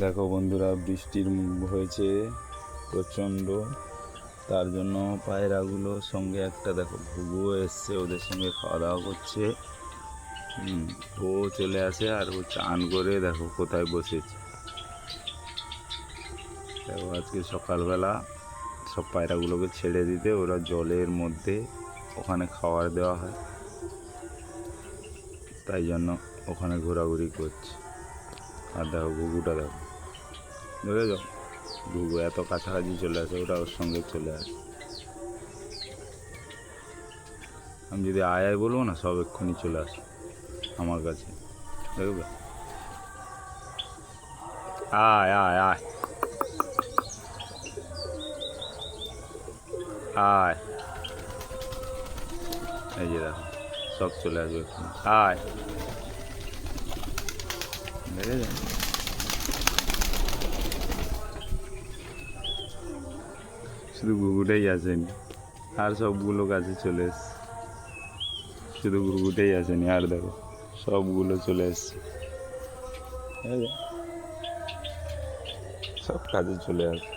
দেখো বন্ধুরা, বৃষ্টির হয়েছে প্রচণ্ড, তার জন্য পায়রাগুলোর সঙ্গে একটা দেখো ঘুঘুও এসছে, ওদের সঙ্গে খাওয়া দাওয়া করছে। ও চলে আসে আর ও চান করে দেখো কোথায় বসেছে। দেখো আজকে সকালবেলা সব পায়রাগুলোকে ছেড়ে দিতে, ওরা জলের মধ্যে ওখানে খাবার দেওয়া হয়, তাই জন্য ওখানে ঘোরাঘুরি করছে। আর দেখো ঘুঘুটা দেখো, বুঝে যাও, ঘুঘু এত কাছাকাছি চলে আসে, ওটা ওর সঙ্গে চলে আসে। আমি যদি আয় আয় বলবো না, সব এক্ষুনি চলে আসে আমার কাছে, দেখবে। আয় আয় আয় আয়, এই যে দেখো সব চলে আসবে এক্ষুনি। আয়, দেখেছেন? শুধু ঘুঘুটাই আসেনি, আর সবগুলো কাছে চলে এসছে। শুধু ঘুঘুটাই আসেনি, আর দেখো সবগুলো চলে এসছে, সব কাজে চলে আসে।